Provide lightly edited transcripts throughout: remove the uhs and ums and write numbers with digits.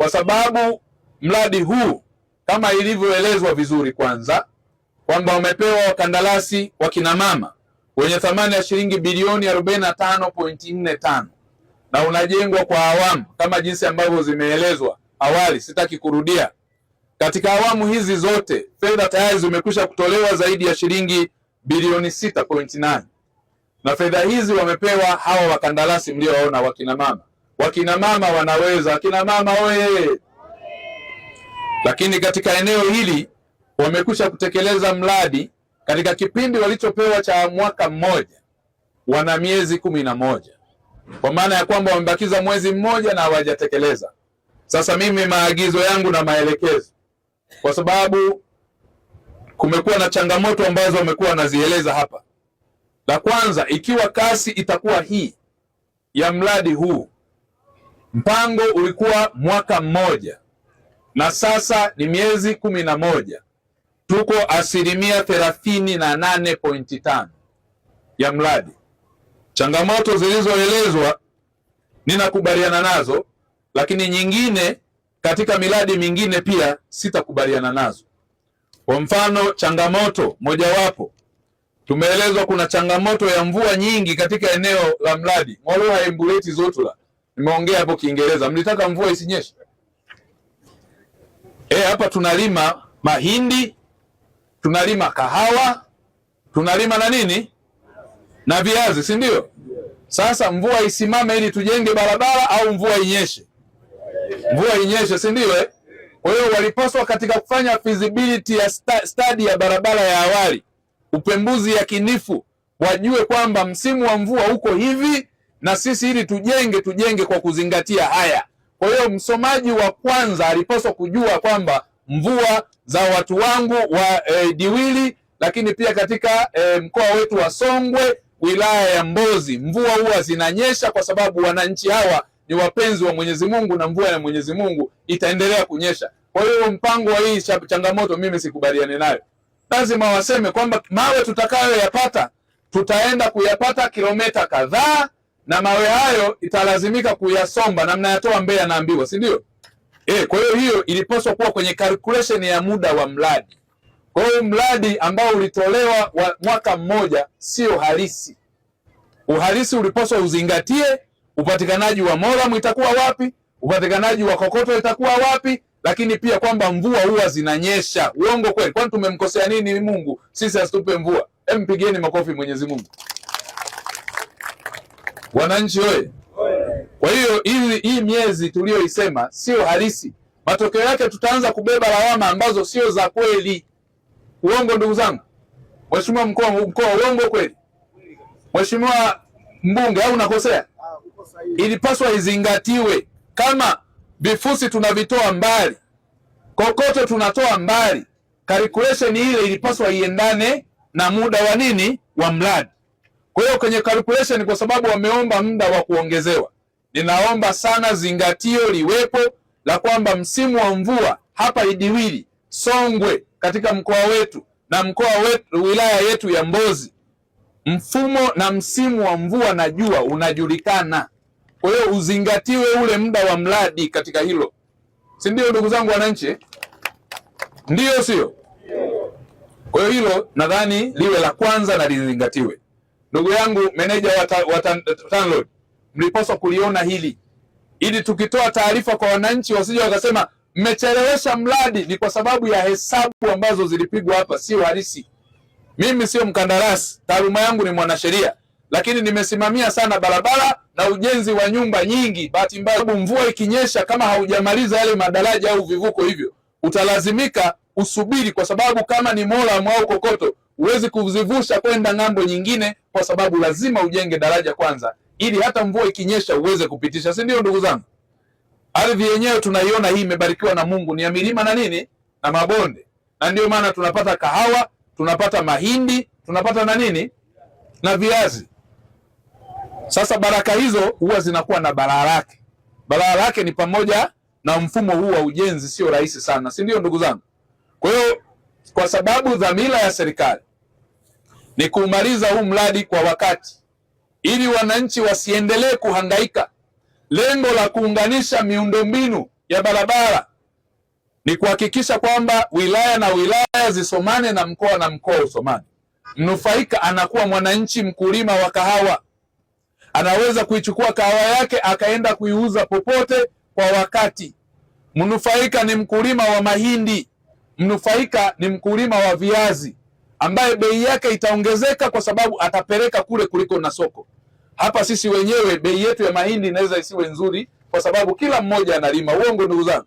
kwa sababu mradi huu kama ilivyoelezwa vizuri, kwanza kwamba wamepewa wakandarasi wa kina mama wenye thamani ya shilingi bilioni 45.45 na unajengwa kwa awamu kama jinsi ambavyo zimeelezwa awali, sitaki kurudia. Katika awamu hizi zote fedha tayari zimekwisha kutolewa zaidi ya shilingi bilioni 6.8, na fedha hizi wamepewa hawa wakandarasi mliowaona wakina mama. Wakina mama wanaweza, wakina mama oye! Lakini katika eneo hili wamekwisha kutekeleza mradi katika kipindi walichopewa cha mwaka mmoja, wana miezi 11, kwa maana ya kwamba wamebakiza mwezi mmoja na hawajatekeleza. Sasa mimi maagizo yangu na maelekezo, kwa sababu kumekuwa na changamoto ambazo wamekuwa wanazieleza hapa. La kwanza, ikiwa kasi itakuwa hii ya mradi huu, mpango ulikuwa mwaka mmoja na sasa ni miezi 11, tuko 38.5% ya mradi. Changamoto zilizoelezwa ninakubaliana nazo, lakini nyingine katika miradi mingine pia sitakubaliana nazo. Kwa mfano, changamoto mojawapo tumeelezwa kuna changamoto ya mvua nyingi katika eneo la mradi Mwaloha Embuleti Zotula. Nimeongea hapo Kiingereza, mlitaka mvua isinyeshe. Hapa tunalima mahindi, tunalima kahawa, tunalima na nini na viazi, si ndio? Sasa mvua isimame ili tujenge barabara au mvua inyeshe? Mvua inyeshe, si ndio? Kwa hiyo walipaswa katika kufanya feasibility ya study ya barabara ya awali, upembuzi yakinifu, wajue kwamba msimu wa mvua uko hivi na sisi ili tujenge kwa kuzingatia haya. Kwa hiyo msomaji wa kwanza alipaswa kujua kwamba mvua za watu wangu wa Diwili, lakini pia katika mkoa wetu wa Songwe, wilaya ya Mbozi, mvua huwa zinanyesha kwa sababu wananchi hawa ni wapenzi wa Mwenyezi Mungu na mvua ya Mwenyezi Mungu itaendelea kunyesha. Kwa hiyo mpango wa hii changamoto mimi sikubaliane nayo. Lazima waseme kwamba mawe tutakayoyapata tutaenda kuyapata kilomita kadhaa, na mawe hayo italazimika kuyasomba na mnayatoa Mbeya naambiwa, si ndio? Kwa hiyo ilipaswa kuwa kwenye calculation ya muda wa mradi. Kwa hiyo mradi ambao ulitolewa wa mwaka mmoja sio halisi. Uhalisi ulipaswa uzingatie upatikanaji wa moramu itakuwa wapi, upatikanaji wa kokoto itakuwa wapi, lakini pia kwamba mvua huwa zinanyesha. Uongo kweli? Kwani tumemkosea nini Mungu sisi asitupe mvua? Mpigeni makofi Mwenyezi Mungu. Wananchi oye! Kwa hiyo hii miezi tuliyoisema sio halisi. Matokeo yake tutaanza kubeba lawama ambazo sio za kweli. Uongo ndugu zangu? Mheshimiwa mkoa, uongo kweli? Mheshimiwa mbunge, au nakosea? Ilipaswa izingatiwe. Kama vifusi tunavitoa mbali, kokoto tunatoa mbali, calculation ile ilipaswa iendane na muda wa nini wa mradi. Kwa hiyo kwenye calculation, kwa sababu wameomba muda wa kuongezewa, ninaomba sana zingatio liwepo la kwamba msimu wa mvua hapa Idiwili, Songwe katika mkoa wetu na mkoa wetu wilaya yetu ya Mbozi, mfumo na msimu wa mvua na jua unajulikana. Kwa hiyo uzingatiwe ule muda wa mradi katika hilo, si ndio ndugu zangu wananchi? Ndio sio? Kwa hiyo hilo nadhani liwe la kwanza na lizingatiwe. Ndugu yangu meneja wa TANROADS, mlipaswa kuliona hili ili tukitoa taarifa kwa wananchi wasije wakasema mmechelewesha mradi ni kwa sababu ya hesabu ambazo zilipigwa hapa sio halisi. Mimi sio mkandarasi, taaluma yangu ni mwanasheria, lakini nimesimamia sana barabara na ujenzi wa nyumba nyingi. Bahati mbaya mvua ikinyesha, kama haujamaliza yale madaraja au vivuko hivyo, utalazimika usubiri, kwa sababu kama ni moramu au kokoto huwezi kuzivusha kwenda ng'ambo nyingine, kwa sababu lazima ujenge daraja kwanza ili hata mvua ikinyesha uweze kupitisha, si ndio ndugu zangu? Ardhi yenyewe tunaiona hii imebarikiwa na Mungu, ni ya milima na nini na mabonde, na ndio maana tunapata kahawa, tunapata mahindi, tunapata na nini na viazi. Sasa baraka hizo huwa zinakuwa na balaa lake. Balaa lake ni pamoja na mfumo huu wa ujenzi sio rahisi sana, si ndio ndugu zangu? Kwa hiyo kwa sababu dhamira ya serikali ni kumaliza huu mradi kwa wakati ili wananchi wasiendelee kuhangaika. Lengo la kuunganisha miundombinu ya barabara ni kuhakikisha kwamba wilaya na wilaya zisomane na mkoa usomane. Mnufaika anakuwa mwananchi mkulima wa kahawa, anaweza kuichukua kahawa yake akaenda kuiuza popote kwa wakati. Mnufaika ni mkulima wa mahindi, mnufaika ni mkulima wa viazi ambaye bei yake itaongezeka kwa sababu atapeleka kule kuliko na soko. Hapa sisi wenyewe bei yetu ya mahindi inaweza isiwe nzuri kwa sababu kila mmoja analima, uongo ndugu zangu.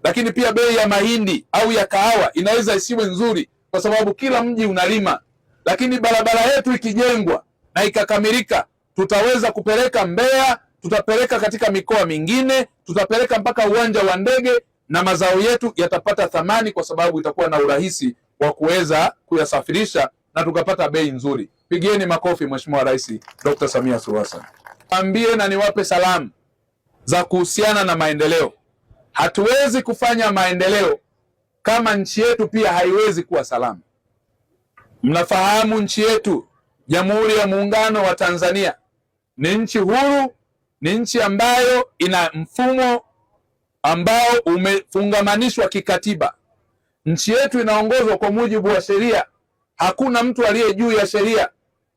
Lakini pia bei ya mahindi au ya kahawa inaweza isiwe nzuri kwa sababu kila mji unalima. Lakini barabara yetu ikijengwa na ikakamilika, tutaweza kupeleka Mbeya, tutapeleka katika mikoa mingine, tutapeleka mpaka uwanja wa ndege, na mazao yetu yatapata thamani kwa sababu itakuwa na urahisi wa kuweza kuyasafirisha na tukapata bei nzuri. Pigieni makofi Mheshimiwa Rais Dr. Samia Suluhu Hassan. Ambie na niwape salamu za kuhusiana na maendeleo. Hatuwezi kufanya maendeleo kama nchi yetu pia haiwezi kuwa salama. Mnafahamu nchi yetu Jamhuri ya Muungano wa Tanzania ni nchi huru, ni nchi ambayo ina mfumo ambao umefungamanishwa kikatiba. Nchi yetu inaongozwa kwa mujibu wa sheria. Hakuna mtu aliye juu ya sheria.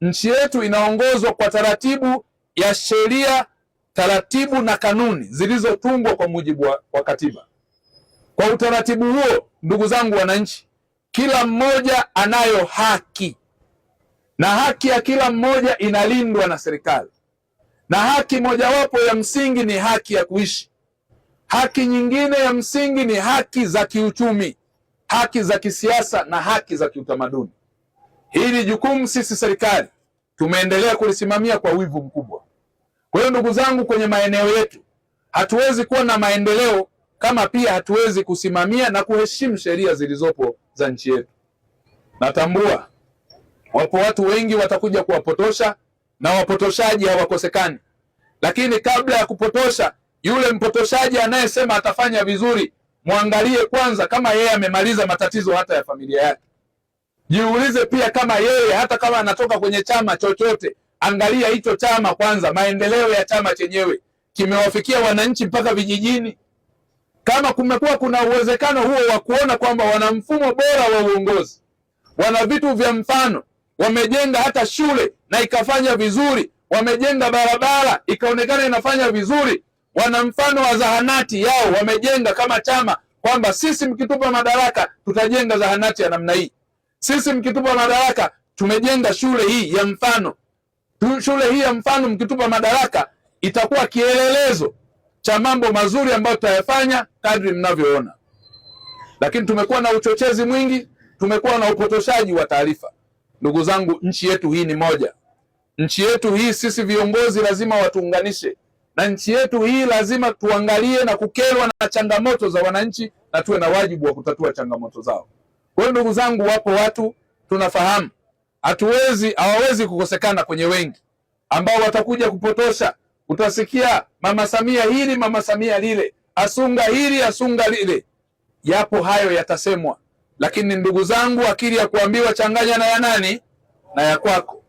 Nchi yetu inaongozwa kwa taratibu ya sheria, taratibu na kanuni zilizotungwa kwa mujibu wa katiba. Kwa utaratibu huo, ndugu zangu wananchi, kila mmoja anayo haki, na haki ya kila mmoja inalindwa na serikali. Na haki mojawapo ya msingi ni haki ya kuishi. Haki nyingine ya msingi ni haki za kiuchumi, haki za kisiasa na haki za kiutamaduni. Hili jukumu sisi serikali tumeendelea kulisimamia kwa wivu mkubwa. Kwa hiyo ndugu zangu, kwenye maeneo yetu hatuwezi kuwa na maendeleo kama pia hatuwezi kusimamia na kuheshimu sheria zilizopo za nchi yetu. Natambua wapo watu wengi watakuja kuwapotosha na wapotoshaji hawakosekani, lakini kabla ya kupotosha, yule mpotoshaji anayesema atafanya vizuri, muangalie kwanza kama yeye amemaliza matatizo hata ya familia yake. Jiulize pia kama yeye, hata kama anatoka kwenye chama chochote, angalia hicho chama kwanza, maendeleo ya chama chenyewe kimewafikia wananchi mpaka vijijini. Kama kumekuwa kuna uwezekano huo wa kuona kwamba wana mfumo bora wa uongozi, wana vitu vya mfano, wamejenga hata shule na ikafanya vizuri, wamejenga barabara ikaonekana inafanya vizuri, wana mfano wa zahanati yao wamejenga kama chama, kwamba sisi mkitupa madaraka tutajenga zahanati ya namna hii, sisi mkitupa madaraka tumejenga shule hii ya mfano, shule hii ya mfano mkitupa madaraka itakuwa kielelezo cha mambo mazuri ambayo tutayafanya kadri mnavyoona. Lakini tumekuwa na uchochezi mwingi, tumekuwa na upotoshaji wa taarifa. Ndugu zangu, nchi yetu hii ni moja. Nchi yetu hii sisi viongozi lazima watuunganishe, na nchi yetu hii lazima tuangalie na kukerwa na changamoto za wananchi na tuwe na wajibu wa kutatua changamoto zao. Kwa hiyo ndugu zangu, wapo watu tunafahamu hawawezi kukosekana kwenye wengi ambao watakuja kupotosha. Utasikia Mama Samia hili, Mama Samia lile, asunga hili, asunga lile. Yapo hayo yatasemwa, lakini ndugu zangu, akili ya kuambiwa changanya na ya nani? Na ya kwako.